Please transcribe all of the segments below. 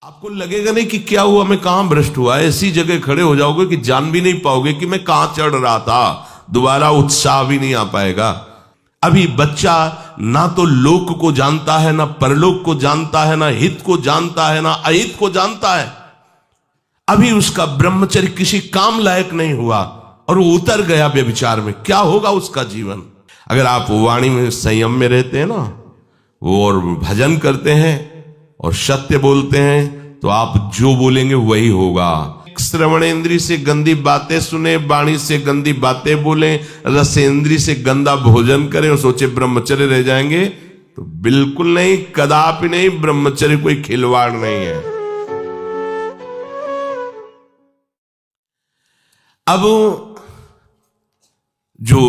आपको लगेगा नहीं कि क्या हुआ, मैं कहां भ्रष्ट हुआ, ऐसी जगह खड़े हो जाओगे कि जान भी नहीं पाओगे कि मैं कहां चढ़ रहा था, दोबारा उत्साह भी नहीं आ पाएगा। अभी बच्चा ना तो लोक को जानता है, ना परलोक को जानता है, ना हित को जानता है, ना अहित को जानता है। अभी उसका ब्रह्मचर्य किसी काम लायक नहीं हुआ और वो उतर गया व्यभिचार में, क्या होगा उसका जीवन। अगर आप वाणी में संयम में रहते हैं ना, वो और भजन करते हैं और सत्य बोलते हैं, तो आप जो बोलेंगे वही होगा। श्रवणेंद्री से गंदी बातें सुने, वाणी से गंदी बातें बोले, रसेंद्री से गंदा भोजन करें और सोचे ब्रह्मचर्य रह जाएंगे, तो बिल्कुल नहीं, कदापि नहीं। ब्रह्मचर्य कोई खिलवाड़ नहीं है। अब जो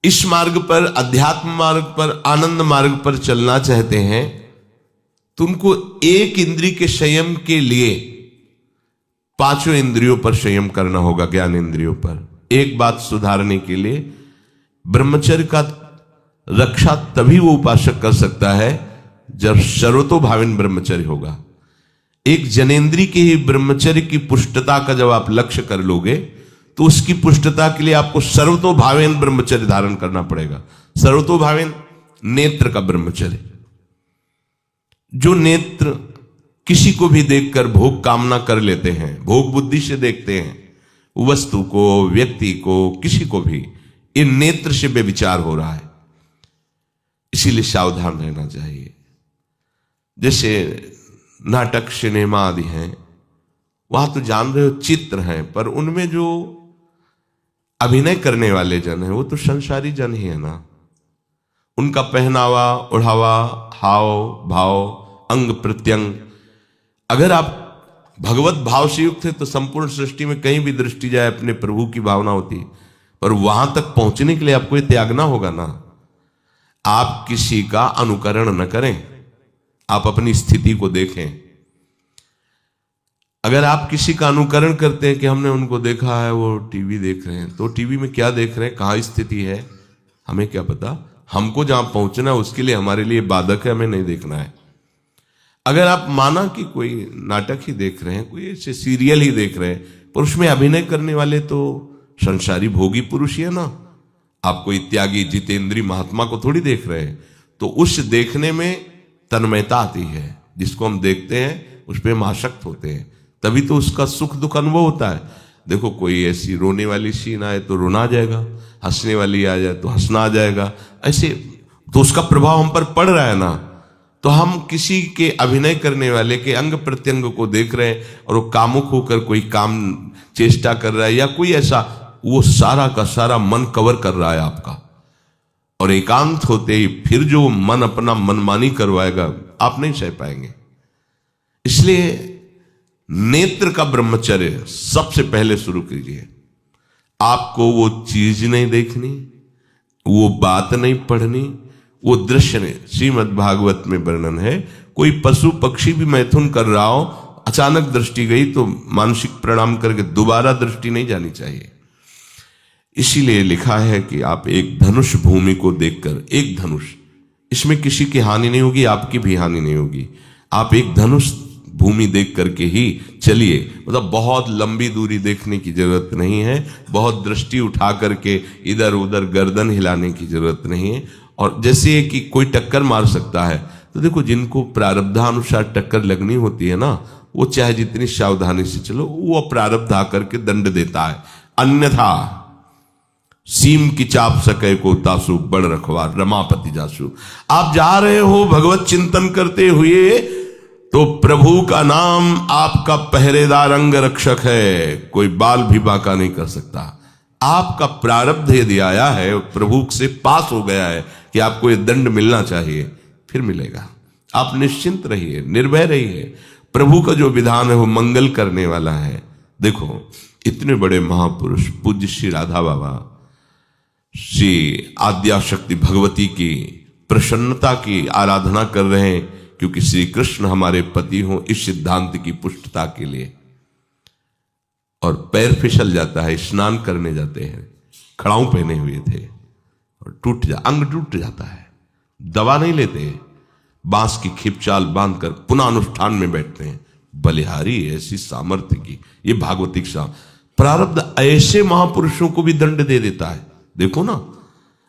इस मार्ग पर, अध्यात्म मार्ग पर, आनंद मार्ग पर चलना चाहते हैं, तो उनको एक इंद्रिय के संयम के लिए पांचों इंद्रियों पर संयम करना होगा, ज्ञान इंद्रियों पर। एक बात सुधारने के लिए, ब्रह्मचर्य का रक्षा तभी वो उपासक कर सकता है जब सर्वतोभाविन ब्रह्मचर्य होगा। एक जनेन्द्रीय के ही ब्रह्मचर्य की पुष्टता का जब आप लक्ष्य कर लोगे, तो उसकी पुष्टता के लिए आपको सर्वतोभावेन ब्रह्मचर्य धारण करना पड़ेगा। सर्वतोभावेन नेत्र का ब्रह्मचर्य, जो नेत्र किसी को भी देखकर भोग कामना कर लेते हैं, भोग बुद्धि से देखते हैं वस्तु को, व्यक्ति को, किसी को भी, इन नेत्र से बेविचार हो रहा है। इसीलिए सावधान रहना चाहिए। जैसे नाटक, सिनेमा आदि हैं, वहां तो जान रहे हो चित्र हैं, पर उनमें जो अभिनय करने वाले जन हैं वो तो संसारी जन ही है ना। उनका पहनावा, ओढ़ावा, हाव भाव, अंग प्रत्यंग, अगर आप भगवत भाव से युक्त है तो संपूर्ण सृष्टि में कहीं भी दृष्टि जाए अपने प्रभु की भावना होती है। पर वहां तक पहुंचने के लिए आपको ये त्यागना होगा ना। आप किसी का अनुकरण न करें, आप अपनी स्थिति को देखें। अगर आप किसी का अनुकरण करते हैं कि हमने उनको देखा है, वो टीवी देख रहे हैं, तो टीवी में क्या देख रहे हैं, कहां स्थिति है, हमें क्या पता। हमको जहां पहुंचना है उसके लिए हमारे लिए बाधक है, हमें नहीं देखना है। अगर आप माना कि कोई नाटक ही देख रहे हैं, कोई ऐसे सीरियल ही देख रहे हैं, पर उसमें अभिनय करने वाले तो संसारी भोगी पुरुष ही है ना। आप कोई त्यागी जितेंद्रीय महात्मा को थोड़ी देख रहे हैं। तो उस देखने में तन्मयता आती है, जिसको हम देखते हैं उस पर हम आसक्त होते हैं, तभी तो उसका सुख दुख अनुभव होता है। देखो, कोई ऐसी रोने वाली सीन आए तो रोना आ जाएगा, हंसने वाली आ जाए तो हंसना आ जाएगा, ऐसे तो उसका प्रभाव हम पर पड़ रहा है ना। तो हम किसी के अभिनय करने वाले के अंग प्रत्यंग को देख रहे हैं और वो कामुक होकर कोई काम चेष्टा कर रहा है या कोई ऐसा, वो सारा का सारा मन कवर कर रहा है आपका। और एकांत होते ही फिर जो मन अपना मनमानी करवाएगा, आप नहीं सह पाएंगे। इसलिए नेत्र का ब्रह्मचर्य सबसे पहले शुरू कीजिए। आपको वो चीज नहीं देखनी, वो बात नहीं पढ़नी, वो दृश्य नहीं। श्रीमद् भागवत में वर्णन है, कोई पशु पक्षी भी मैथुन कर रहा हो, अचानक दृष्टि गई तो मानसिक प्रणाम करके दोबारा दृष्टि नहीं जानी चाहिए। इसीलिए लिखा है कि आप एक धनुष भूमि को देखकर, एक धनुष, इसमें किसी की हानि नहीं होगी, आपकी भी हानि नहीं होगी। आप एक धनुष भूमि देख करके ही चलिए। मतलब बहुत लंबी दूरी देखने की जरूरत नहीं है, बहुत दृष्टि उठा करके इधर उधर गर्दन हिलाने की जरूरत नहीं है। और जैसे कि कोई टक्कर मार सकता है, तो देखो जिनको प्रारब्धानुसार टक्कर लगनी होती है ना, वो चाहे जितनी सावधानी से चलो, वो प्रारब्ध आकर के दंड देता है। अन्यथा सीम की चाप सके को तासु, बड़ रखवार रमापति जासु। आप जा रहे हो भगवत चिंतन करते हुए, तो प्रभु का नाम आपका पहरेदार अंग रक्षक है, कोई बाल भी बांका नहीं कर सकता। आपका प्रारब्ध यदि आया है, प्रभु से पास हो गया है कि आपको ये दंड मिलना चाहिए, फिर मिलेगा। आप निश्चिंत रहिए, निर्भय रहिए। प्रभु का जो विधान है वो मंगल करने वाला है। देखो, इतने बड़े महापुरुष पूज्य श्री राधा बाबा, श्री आद्याशक्ति भगवती की प्रसन्नता की आराधना कर रहे हैं, क्योंकि श्री कृष्ण हमारे पति हों, इस सिद्धांत की पुष्टता के लिए। और पैर फिसल जाता है, स्नान करने जाते हैं, खड़ाऊ पहने हुए थे और अंग टूट जाता है, दवा नहीं लेते, बांस की खिपचाल बांधकर पुनः अनुष्ठान में बैठते हैं। बलिहारी ऐसी सामर्थ्य की, ये भागवतिक प्रारब्ध ऐसे महापुरुषों को भी दंड दे देता है। देखो ना,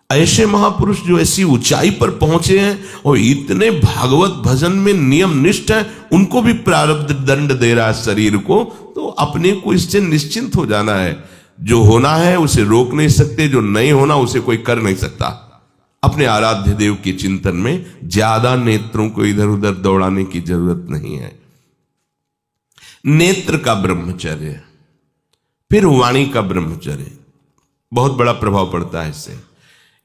ऐसे महापुरुष जो ऐसी ऊंचाई पर पहुंचे हैं और इतने भागवत भजन में नियम निष्ठ है, उनको भी प्रारब्ध दंड दे रहा है शरीर को। तो अपने को इससे निश्चिंत हो जाना है। जो होना है उसे रोक नहीं सकते, जो नहीं होना उसे कोई कर नहीं सकता। अपने आराध्य देव के चिंतन में ज्यादा नेत्रों को इधर उधर दौड़ाने की जरूरत नहीं है। नेत्र का ब्रह्मचर्य, फिर वाणी का ब्रह्मचर्य, बहुत बड़ा प्रभाव पड़ता है इससे।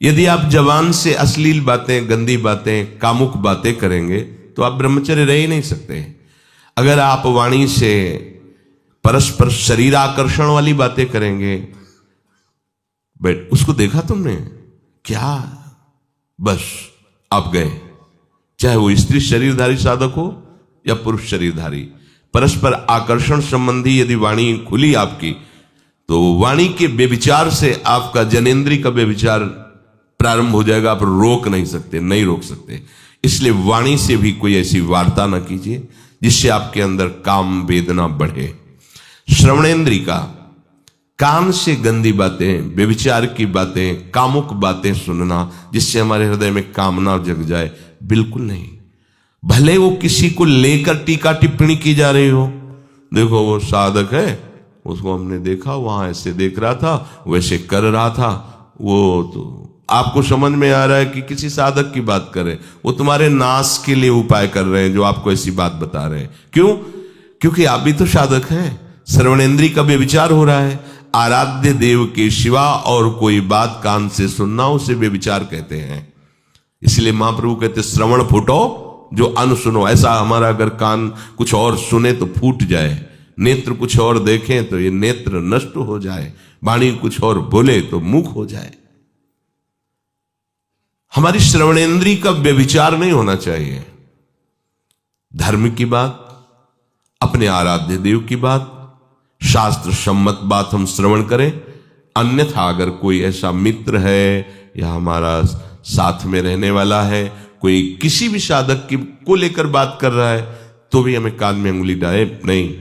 यदि आप जवान से अश्लील बातें, गंदी बातें, कामुक बातें करेंगे तो आप ब्रह्मचर्य रह ही नहीं सकते। अगर आप वाणी से परस्पर शरीर आकर्षण वाली बातें करेंगे, बट उसको देखा तुमने क्या, बस आप गए। चाहे वो स्त्री शरीरधारी साधक हो या पुरुष शरीरधारी, परस्पर आकर्षण संबंधी यदि वाणी खुली आपकी, तो वाणी के व्यभिचार से आपका जनेंद्री का व्यभिचार प्रारंभ हो जाएगा। आप रोक नहीं सकते, नहीं रोक सकते। इसलिए वाणी से भी कोई ऐसी वार्ता ना कीजिए जिससे आपके अंदर काम वेदना बढ़े। श्रवणेंद्री का, कान से गंदी बातें, व्यभिचार की बातें, कामुक बातें सुनना जिससे हमारे हृदय में कामना जग जाए, बिल्कुल नहीं। भले वो किसी को लेकर टीका टिप्पणी की जा रही हो, देखो वो साधक है, उसको हमने देखा वहां ऐसे देख रहा था, वैसे कर रहा था, वो तो आपको समझ में आ रहा है कि किसी साधक की बात कर रहे हैं, वो तुम्हारे नाश के लिए उपाय कर रहे हैं जो आपको ऐसी बात बता रहे हैं। क्यों? क्योंकि आप भी तो साधक हैं। श्रवणेंद्री का व्यभिचार हो रहा है। आराध्य देव के सिवा और कोई बात कान से सुनना उसे व्यभिचार कहते हैं। इसलिए महाप्रभु कहते श्रवण फूटो जो अन सुनो। ऐसा हमारा अगर कान कुछ और सुने तो फूट जाए, नेत्र कुछ और देखें तो ये नेत्र नष्ट हो जाए, वाणी कुछ और बोले तो मुख हो जाए। हमारी श्रवणेंद्री का व्यभिचार नहीं होना चाहिए। धर्म की बात, अपने आराध्य देव की बात, शास्त्र सम्मत बात हम श्रवण करें। अन्यथा अगर कोई ऐसा मित्र है या हमारा साथ में रहने वाला है, कोई किसी भी साधक की को लेकर बात कर रहा है, तो भी हमें कान में उंगली डाले नहीं।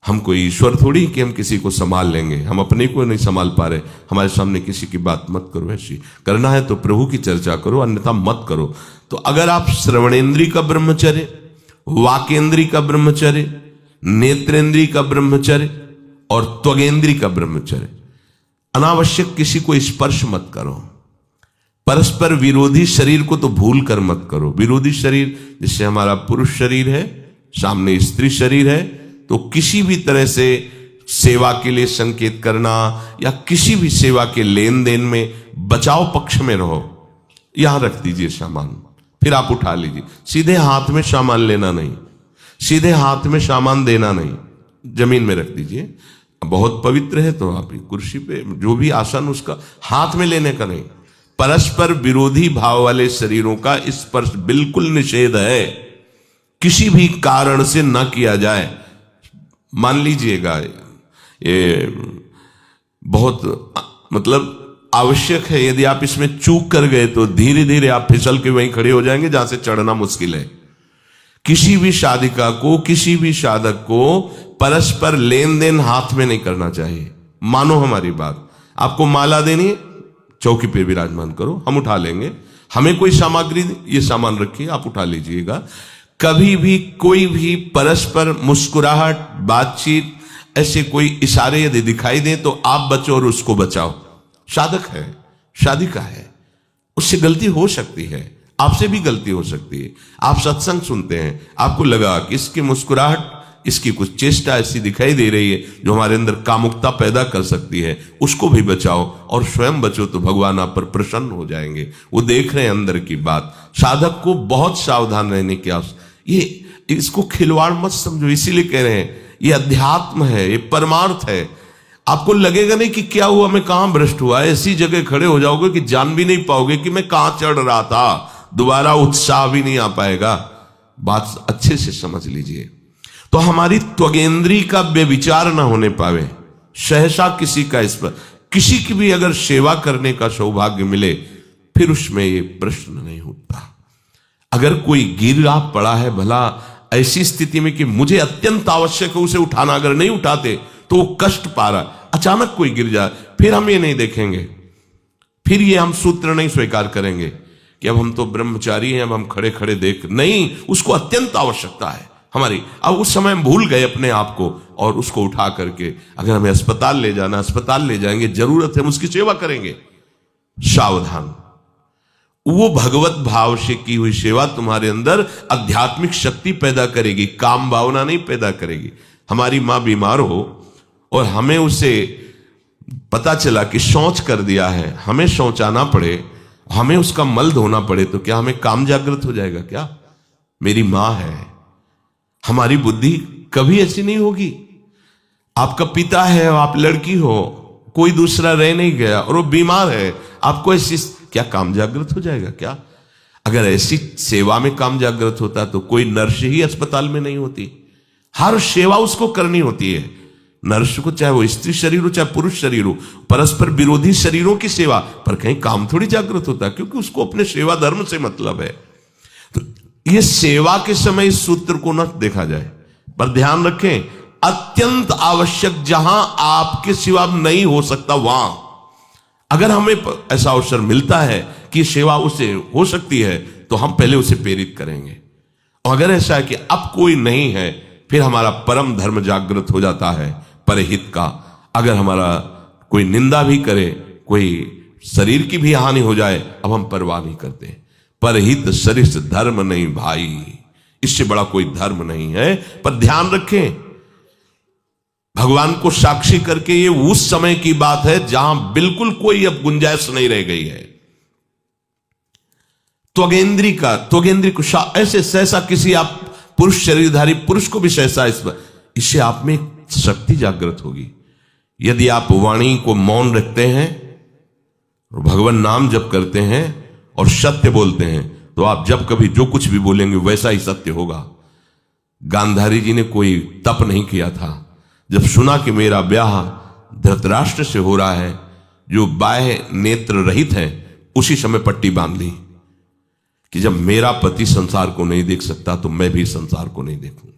हम कोई ईश्वर थोड़ी कि हम किसी को संभाल लेंगे, हम अपने को नहीं संभाल पा रहे। हमारे सामने किसी की बात मत करो, ऐसी करना है तो प्रभु की चर्चा करो, अन्यथा मत करो। तो अगर आप श्रवणेंद्री का ब्रह्मचर्य, वाकेंद्री का ब्रह्मचर्य, नेत्रेंद्री का ब्रह्मचर्य और त्वगेंद्री का ब्रह्मचर्य, अनावश्यक किसी को स्पर्श मत करो। परस्पर विरोधी शरीर को तो भूल कर मत करो। विरोधी शरीर जिससे हमारा पुरुष शरीर है, सामने स्त्री शरीर है, तो किसी भी तरह से सेवा के लिए संकेत करना या किसी भी सेवा के लेन देन में बचाव पक्ष में रहो। यहां रख दीजिए सामान, फिर आप उठा लीजिए। सीधे हाथ में सामान लेना नहीं, सीधे हाथ में सामान देना नहीं, जमीन में रख दीजिए। बहुत पवित्र है तो आप कुर्सी पे जो भी आसन उसका हाथ में लेने का नहीं। परस्पर विरोधी भाव वाले शरीरों का स्पर्श बिल्कुल निषेध है, किसी भी कारण से न किया जाए। मान लीजिएगा ये बहुत मतलब आवश्यक है, यदि आप इसमें चूक कर गए तो धीरे धीरे आप फिसल के वहीं खड़े हो जाएंगे जहां से चढ़ना मुश्किल है। किसी भी साधिका को, किसी भी साधक को परस्पर लेन देन हाथ में नहीं करना चाहिए। मानो हमारी बात, आपको माला देनी है, चौकी पे विराजमान करो, हम उठा लेंगे। हमें कोई सामग्री, ये सामान रखिए, आप उठा लीजिएगा। कभी भी कोई भी परस्पर मुस्कुराहट, बातचीत, ऐसे कोई इशारे यदि दिखाई दे तो आप बचो और उसको बचाओ। साधक है, साधिका है, उससे गलती हो सकती है, आपसे भी गलती हो सकती है। आप सत्संग सुनते हैं, आपको लगा कि इसकी मुस्कुराहट, इसकी कुछ चेष्टा ऐसी दिखाई दे रही है जो हमारे अंदर कामुकता पैदा कर सकती है, उसको भी बचाओ और स्वयं बचो, तो भगवान आप पर प्रसन्न हो जाएंगे। वो देख रहे हैं अंदर की बात। साधक को बहुत सावधान रहने की आवश्यकता। ये इसको खिलवाड़ मत समझो, इसीलिए कह रहे हैं ये अध्यात्म है, ये परमार्थ है। आपको लगेगा नहीं कि क्या हुआ, मैं कहां भ्रष्ट हुआ, ऐसी जगह खड़े हो जाओगे कि जान भी नहीं पाओगे कि मैं कहां चढ़ रहा था, दोबारा उत्साह भी नहीं आ पाएगा। बात अच्छे से समझ लीजिए। तो हमारी त्वगेंद्री का व्यभिचार ना होने पावे, सहसा किसी का इस पर किसी की भी अगर सेवा करने का सौभाग्य मिले, फिर उसमें ये प्रश्न नहीं उठता। अगर कोई गिरा पड़ा है भला ऐसी स्थिति में कि मुझे अत्यंत आवश्यक है उसे उठाना, अगर नहीं उठाते तो वो कष्ट पा रहा, अचानक कोई गिर जाए, फिर हम ये नहीं देखेंगे, फिर ये हम सूत्र नहीं स्वीकार करेंगे कि अब हम तो ब्रह्मचारी हैं, अब हम खड़े खड़े देख नहीं, उसको अत्यंत आवश्यकता है हमारी। अब उस समय हम भूल गए अपने आप को और उसको उठा करके अगर हमें अस्पताल ले जाना, अस्पताल ले जाएंगे, जरूरत है हम उसकी सेवा करेंगे। सावधान, वो भगवत भाव से की हुई सेवा तुम्हारे अंदर आध्यात्मिक शक्ति पैदा करेगी, काम भावना नहीं पैदा करेगी। हमारी मां बीमार हो और हमें उसे पता चला कि शौच कर दिया है, हमें शौचाना पड़े, हमें उसका मल धोना पड़े, तो क्या हमें काम जागृत हो जाएगा? क्या मेरी मां है, हमारी बुद्धि कभी ऐसी नहीं होगी। आपका पिता है, आप लड़की हो, कोई दूसरा रह नहीं गया और वो बीमार है, आपको ऐसी क्या काम जागृत हो जाएगा? क्या अगर ऐसी सेवा में काम जागृत होता तो कोई नर्स ही अस्पताल में नहीं होती। हर सेवा उसको करनी होती है, नर्स को, चाहे वो स्त्री शरीर हो चाहे पुरुष शरीर हो, परस्पर विरोधी शरीरों की सेवा, पर कहीं काम थोड़ी जागृत होता है, क्योंकि उसको अपने सेवा धर्म से मतलब है। तो ये सेवा के समय इस सूत्र को न देखा जाए, पर ध्यान रखें, अत्यंत आवश्यक जहां आपके सिवा नहीं हो सकता वहां अगर हमें ऐसा अवसर मिलता है कि सेवा उसे हो सकती है तो हम पहले उसे प्रेरित करेंगे। और अगर ऐसा है कि अब कोई नहीं है, फिर हमारा परम धर्म जागृत हो जाता है परहित का। अगर हमारा कोई निंदा भी करे, कोई शरीर की भी हानि हो जाए, अब हम परवाह नहीं करते। परहित सरिस धर्म नहीं भाई, इससे बड़ा कोई धर्म नहीं है। पर ध्यान रखें, भगवान को साक्षी करके ये उस समय की बात है जहां बिल्कुल कोई अब गुंजाइश नहीं रह गई है। त्वगेंद्री को ऐसे सहसा किसी आप पुरुष शरीरधारी पुरुष को भी सहसा इससे आप में शक्ति जागृत होगी। यदि आप वाणी को मौन रखते हैं और भगवान नाम जप करते हैं और सत्य बोलते हैं, तो आप जब कभी जो कुछ भी बोलेंगे वैसा ही सत्य होगा। गांधारी जी ने कोई तप नहीं किया था, जब सुना कि मेरा ब्याह धृतराष्ट्र से हो रहा है जो बाह्य नेत्र रहित है, उसी समय पट्टी बांध ली कि जब मेरा पति संसार को नहीं देख सकता तो मैं भी संसार को नहीं देखूं,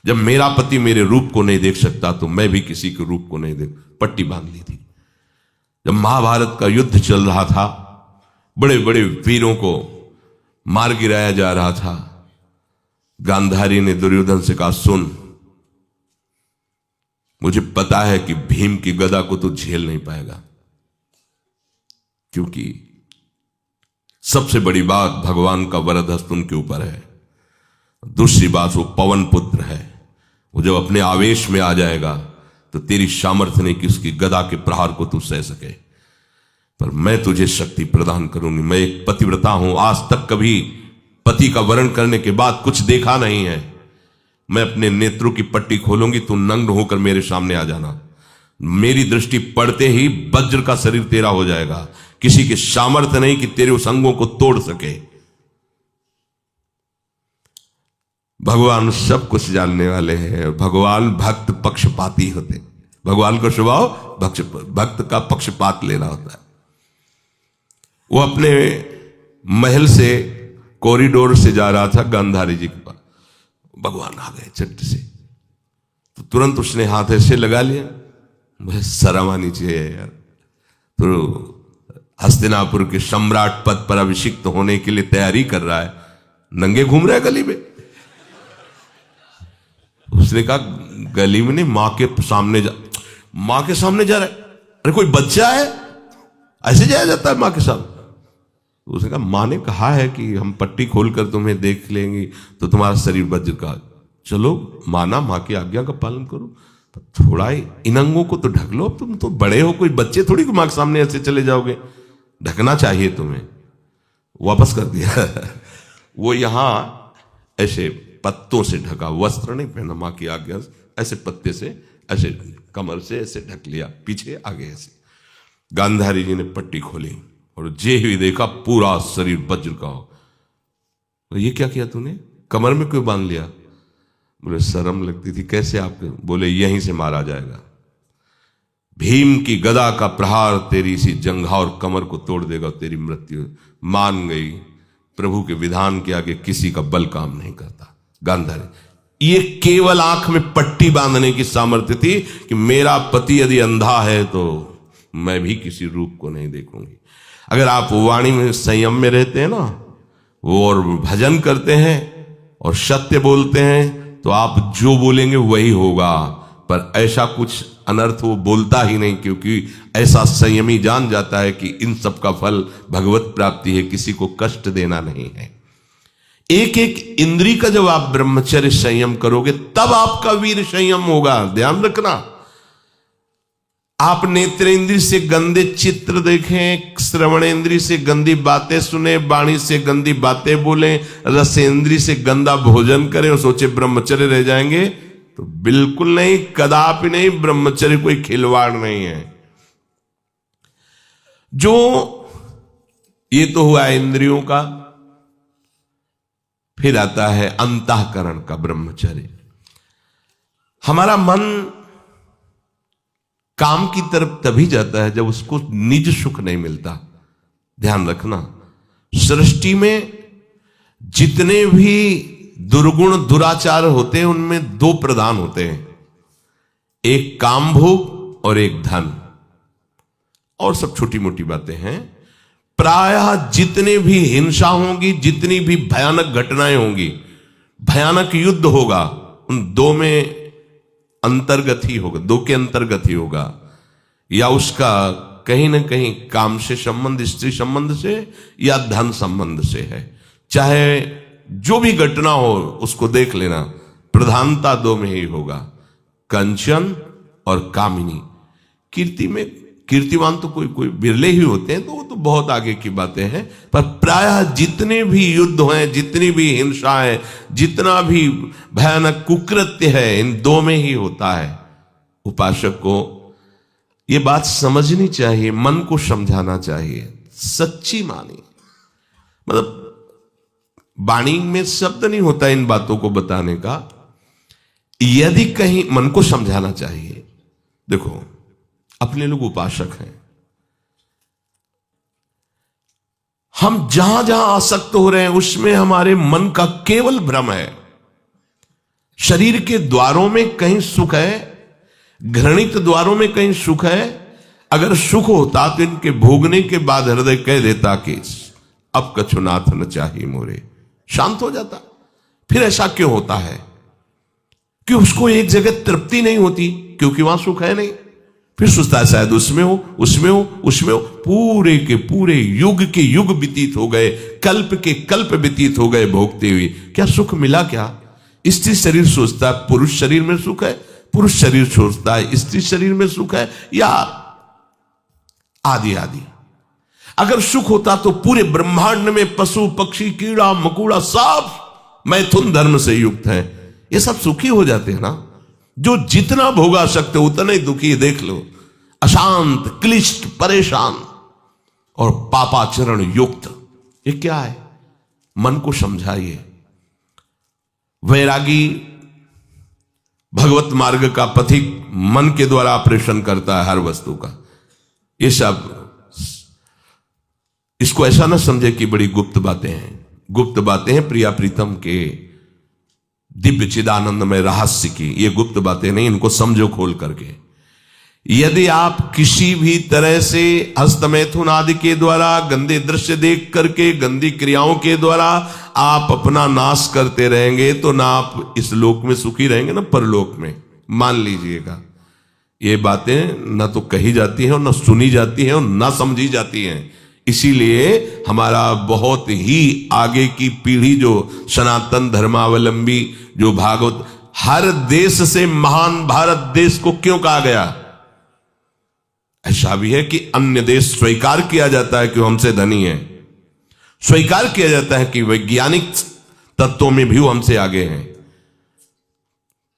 जब मेरा पति मेरे रूप को नहीं देख सकता तो मैं भी किसी के रूप को नहीं देख, पट्टी बांध ली थी। जब महाभारत का युद्ध चल रहा था, बड़े बड़े वीरों को मार गिराया जा रहा था, गांधारी ने दुर्योधन से कहा, सुन, मुझे पता है कि भीम की गदा को तो झेल नहीं पाएगा, क्योंकि सबसे बड़ी बात भगवान का वरद हस्त उनके ऊपर है। दूसरी बात, वो पवन पुत्र है, वो जब अपने आवेश में आ जाएगा तो तेरी सामर्थ्य नहीं कि उसकी गदा के प्रहार को तू सह सके, पर मैं तुझे शक्ति प्रदान करूंगी। मैं एक पतिव्रता हूं, आज तक कभी पति का वरण करने के बाद कुछ देखा नहीं है। मैं अपने नेत्रों की पट्टी खोलूंगी, तू नग्न होकर मेरे सामने आ जाना। मेरी दृष्टि पड़ते ही वज्र का शरीर तेरा हो जाएगा, किसी के सामर्थ्य नहीं कि तेरे उस अंगों को तोड़ सके। भगवान सब कुछ जानने वाले हैं, भगवान भक्त पक्षपाती होते। भगवान का स्वभाव भक्त का पक्षपात लेना होता है। वो अपने महल से कॉरिडोर से जा रहा था गांधारी जी के पास, भगवान आ गए झट से, तो तुरंत उसने हाथ ऐसे लगा लिया, मुझे शर्म आनी चाहिए यार, तो हस्तिनापुर के सम्राट पद पर अभिषिक्त होने के लिए तैयारी कर रहा है, नंगे घूम रहा है गली में। उसने कहा, गली में नहीं, मां के सामने जा रहा है। अरे कोई बच्चा है, ऐसे जाया जाता है मां के सामने? तो उसने कहा, मां ने कहा है कि हम पट्टी खोलकर तुम्हें देख लेंगे तो तुम्हारा शरीर वज्र का, चलो माना, मां की आज्ञा का पालन करो, थोड़ा इन अंगों को तो ढक लो, तुम तो बड़े हो, कोई बच्चे थोड़ी को मां के सामने ऐसे चले जाओगे, ढकना चाहिए तुम्हें। वापस कर दिया। वो यहां ऐसे पत्तों से ढका, वस्त्र नहीं पहना, मां की आज्ञा ऐसे पत्ते से ऐसे कमर से ऐसे ढक लिया, पीछे आगे ऐसे। गांधारी जी ने पट्टी खोली और जे ही देखा पूरा शरीर वज्र का हो। तो ये क्या किया तूने, कमर में क्यों बांध लिया? बोले शर्म लगती थी। कैसे आपके? बोले यहीं से मारा जाएगा, भीम की गदा का प्रहार तेरी इसी जंघा और कमर को तोड़ देगा, तेरी मृत्यु। मान गई, प्रभु के विधान के आगे किसी का बल काम नहीं करता। गांधारी, ये केवल आंख में पट्टी बांधने की सामर्थ्य थी कि मेरा पति यदि अंधा है तो मैं भी किसी रूप को नहीं देखूंगी। अगर आप वाणी में संयम में रहते हैं ना, वो और भजन करते हैं और सत्य बोलते हैं, तो आप जो बोलेंगे वही होगा। पर ऐसा कुछ अनर्थ वो बोलता ही नहीं, क्योंकि ऐसा संयमी जान जाता है कि इन सब का फल भगवत प्राप्ति है, किसी को कष्ट देना नहीं है। एक एक इंद्री का जब आप ब्रह्मचर्य संयम करोगे तब आपका वीर संयम होगा। ध्यान रखना, आप नेत्रेंद्री से गंदे चित्र देखें, श्रवणेंद्री से गंदी बातें सुने, वाणी से गंदी बातें बोलें, रसेंद्री से गंदा भोजन करें और सोचे ब्रह्मचर्य रह जाएंगे, तो बिल्कुल नहीं, कदापि नहीं। ब्रह्मचर्य कोई खिलवाड़ नहीं है। जो ये तो हुआ इंद्रियों का, फिर आता है अंतःकरण का ब्रह्मचर्य। हमारा मन काम की तरफ तभी जाता है जब उसको निज सुख नहीं मिलता। ध्यान रखना, सृष्टि में जितने भी दुर्गुण दुराचार होते हैं उनमें दो प्रधान होते हैं, एक काम भोग और एक धन, और सब छोटी मोटी बातें हैं। प्रायः जितने भी हिंसा होगी, जितनी भी भयानक घटनाएं होंगी, भयानक युद्ध होगा, उन दो में अंतर्गत ही होगा, दो के अंतर्गत ही होगा। या उसका कहीं ना कहीं काम से संबंध, स्त्री संबंध से या धन संबंध से है। चाहे जो भी घटना हो उसको देख लेना, प्रधानता दो में ही होगा, कंचन और कामिनी। कीर्तिवान तो कोई बिरले ही होते हैं, तो वो तो बहुत आगे की बातें हैं। पर प्रायः जितने भी युद्ध हैं, जितनी भी हिंसा है, जितना भी भयानक कुकृत्य है, इन दो में ही होता है। उपासक को ये बात समझनी चाहिए, मन को समझाना चाहिए, सच्ची मानी। मतलब वाणी में शब्द नहीं होता इन बातों को बताने का, यदि कहीं मन को समझाना चाहिए। देखो, अपने लोग उपासक हैं, हम जहां जहां आसक्त हो रहे हैं उसमें हमारे मन का केवल भ्रम है। शरीर के द्वारों में कहीं सुख है, घृणित द्वारों में कहीं सुख है। अगर सुख होता तो इनके भोगने के बाद हृदय कह देता कि अब कछुनाथ न चाहिए मोरे, शांत हो जाता। फिर ऐसा क्यों होता है कि उसको एक जगह तृप्ति नहीं होती, क्योंकि वहां सुख है नहीं। फिर सोचता है शायद उसमें हो, उसमें हो, उसमें हो। पूरे के पूरे युग के युग व्यतीत हो गए, कल्प के कल्प व्यतीत हो गए भोगते हुए, क्या सुख मिला? क्या स्त्री शरीर सोचता है पुरुष शरीर में सुख है, पुरुष शरीर सोचता है स्त्री शरीर में सुख है, या आदि आदि। अगर सुख होता तो पूरे ब्रह्मांड में पशु पक्षी कीड़ा मकोड़ा सब मैथुन धर्म से युक्त है, ये सब सुखी हो जाते हैं ना। जो जितना भोगा सकते उतना ही दुखी, देख लो, अशांत, क्लिष्ट, परेशान और पापाचरण युक्त। ये क्या है? मन को समझाइए। वैरागी भगवत मार्ग का पथिक मन के द्वारा ऑपरेशन करता है हर वस्तु का। ये सब, इसको ऐसा ना समझे कि बड़ी गुप्त बातें हैं। गुप्त बातें हैं प्रिया प्रीतम के दिव्य चिदानंद में रहस्य की, ये गुप्त बातें नहीं, इनको समझो खोल करके। यदि आप किसी भी तरह से हस्तमैथुन आदि के द्वारा, गंदे दृश्य देख करके, गंदी क्रियाओं के द्वारा आप अपना नाश करते रहेंगे, तो ना आप इस लोक में सुखी रहेंगे ना परलोक में। मान लीजिएगा, ये बातें न तो कही जाती हैं और न सुनी जाती हैं और न समझी जाती हैं। इसीलिए हमारा बहुत ही आगे की पीढ़ी जो सनातन धर्मावलंबी, जो भागवत, हर देश से महान भारत देश को क्यों कहा गया? ऐसा भी है कि अन्य देश स्वीकार किया जाता है कि वो हमसे धनी है, स्वीकार किया जाता है कि वैज्ञानिक तत्वों में भी वो हमसे आगे हैं,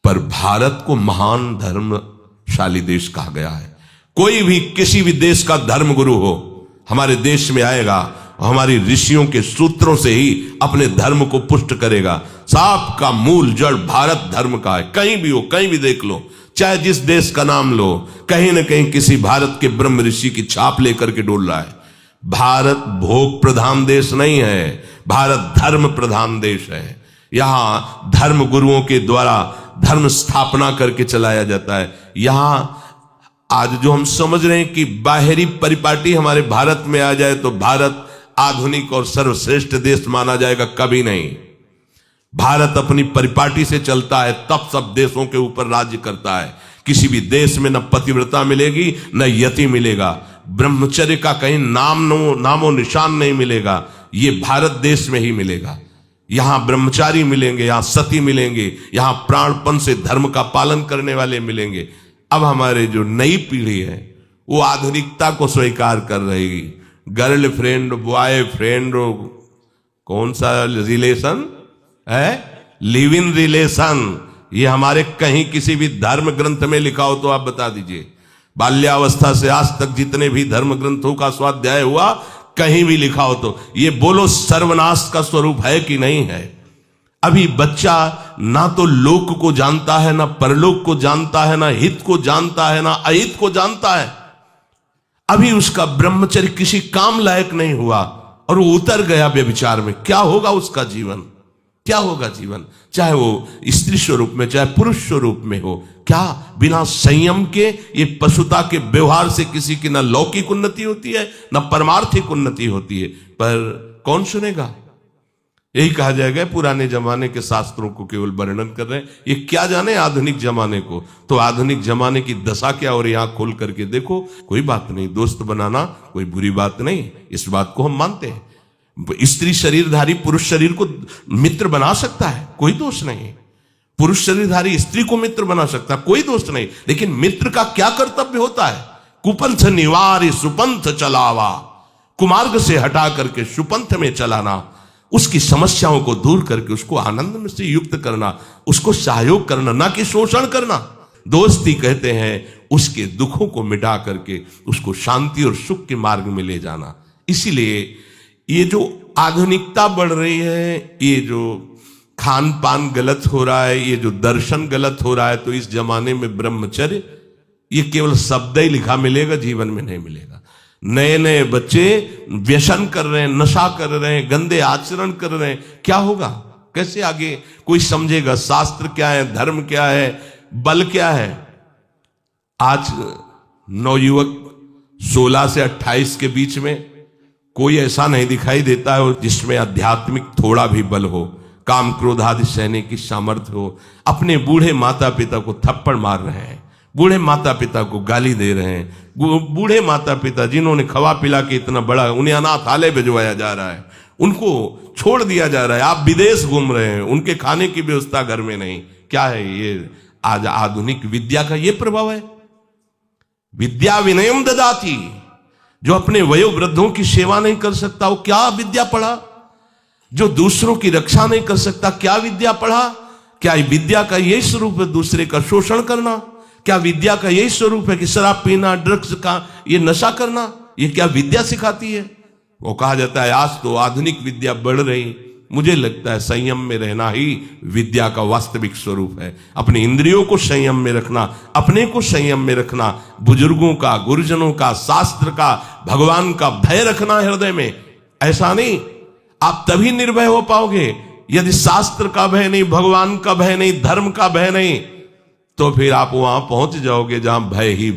पर भारत को महान धर्मशाली देश कहा गया है। कोई भी किसी भी देश का धर्म गुरु हो, हमारे देश में आएगा और हमारी ऋषियों के सूत्रों से ही अपने धर्म को पुष्ट करेगा। सांप का मूल जड़ भारत धर्म का है। कहीं भी हो, कहीं भी देख लो, चाहे जिस देश का नाम लो, कहीं ना कहीं किसी भारत के ब्रह्म ऋषि की छाप लेकर के डोल रहा है। भारत भोग प्रधान देश नहीं है, भारत धर्म प्रधान देश है। यहां धर्म गुरुओं के द्वारा धर्म स्थापना करके चलाया जाता है। यहां आज जो हम समझ रहे हैं कि बाहरी परिपाटी हमारे भारत में आ जाए तो भारत आधुनिक और सर्वश्रेष्ठ देश माना जाएगा, कभी नहीं। भारत अपनी परिपाटी से चलता है, तब सब देशों के ऊपर राज्य करता है। किसी भी देश में न पतिव्रता मिलेगी न यति मिलेगा, ब्रह्मचर्य का कहीं नामो निशान नहीं मिलेगा, ये भारत देश में ही मिलेगा। यहां ब्रह्मचारी मिलेंगे, यहां सती मिलेंगे, यहां प्राणपण से धर्म का पालन करने वाले मिलेंगे। अब हमारे जो नई पीढ़ी है वो आधुनिकता को स्वीकार कर रहेगी। गर्लफ्रेंड, बॉयफ्रेंड, कौन सा रिलेशन है, लिव इन रिलेशन, ये हमारे कहीं किसी भी धर्म ग्रंथ में लिखा हो तो आप बता दीजिए। बाल्यावस्था से आज तक जितने भी धर्म ग्रंथों का स्वाध्याय हुआ, कहीं भी लिखा हो तो ये बोलो सर्वनाश का स्वरूप है कि नहीं है। अभी बच्चा ना तो लोक को जानता है, ना परलोक को जानता है, ना हित को जानता है, ना अहित को जानता है। अभी उसका ब्रह्मचर्य किसी काम लायक नहीं हुआ और वो उतर गया व्यभिचार में। क्या होगा उसका जीवन, क्या होगा जीवन, चाहे वो स्त्री स्वरूप में चाहे पुरुष स्वरूप में हो। क्या बिना संयम के ये पशुता के व्यवहार से किसी की ना लौकिक उन्नति होती है ना परमार्थिक उन्नति होती है। पर कौन सुनेगा, यही कहा जाएगा पुराने जमाने के शास्त्रों को केवल वर्णन कर रहे हैं, ये क्या जाने आधुनिक जमाने को। तो आधुनिक जमाने की दशा क्या, और यहां खोल करके देखो। कोई बात नहीं, दोस्त बनाना कोई बुरी बात नहीं, इस बात को हम मानते हैं। स्त्री शरीरधारी पुरुष शरीर को मित्र बना सकता है, कोई दोष नहीं। पुरुष शरीरधारी स्त्री को मित्र बना सकता है, कोई दोष नहीं। लेकिन मित्र का क्या कर्तव्य होता है, कुपंथ निवार सुपंथ चलावा, कुमार्ग से हटा करके सुपंथ में चलाना, उसकी समस्याओं को दूर करके उसको आनंद में से युक्त करना, उसको सहयोग करना, ना कि शोषण करना। दोस्ती कहते हैं उसके दुखों को मिटा करके उसको शांति और सुख के मार्ग में ले जाना। इसीलिए ये जो आधुनिकता बढ़ रही है, ये जो खान पान गलत हो रहा है, ये जो दर्शन गलत हो रहा है, तो इस जमाने में ब्रह्मचर्य ये केवल शब्द ही लिखा मिलेगा, जीवन में नहीं मिलेगा। नए नए बच्चे व्यसन कर रहे हैं, नशा कर रहे हैं, गंदे आचरण कर रहे हैं, क्या होगा, कैसे आगे कोई समझेगा शास्त्र क्या है, धर्म क्या है, बल क्या है। आज नवयुवक 16 से 28 के बीच में कोई ऐसा नहीं दिखाई देता है जिसमें आध्यात्मिक थोड़ा भी बल हो, काम क्रोध आदि सहने की सामर्थ्य हो। अपने बूढ़े माता पिता को थप्पड़ मार रहे हैं, बूढ़े माता पिता को गाली दे रहे हैं, बूढ़े माता पिता जिन्होंने खवा पिला के इतना बड़ा, उन्हें अनाथालय भिजवाया जा रहा है, उनको छोड़ दिया जा रहा है। आप विदेश घूम रहे हैं, उनके खाने की व्यवस्था घर में नहीं। क्या है ये, आज आधुनिक विद्या का ये प्रभाव है। विद्या विनयम ददाती, जो अपने वयोवृद्धों की सेवा नहीं कर सकता वो क्या विद्या पढ़ा, जो दूसरों की रक्षा नहीं कर सकता क्या विद्या पढ़ा। क्या विद्या का यही स्वरूप है दूसरे का शोषण करना? क्या विद्या का यही स्वरूप है कि शराब पीना, ड्रग्स का ये नशा करना, ये क्या विद्या सिखाती है? वो कहा जाता है आज तो आधुनिक विद्या बढ़ रही, मुझे लगता है संयम में रहना ही विद्या का वास्तविक स्वरूप है। अपने इंद्रियों को संयम में रखना, अपने को संयम में रखना, बुजुर्गों का, गुरुजनों का, शास्त्र का, भगवान का भय रखना हृदय में। ऐसा नहीं, आप तभी निर्भय हो पाओगे यदि शास्त्र का भय नहीं, भगवान का भय नहीं, धर्म का भय नहीं, तो फिर आप वहां पहुंच जाओगे जहां भय ही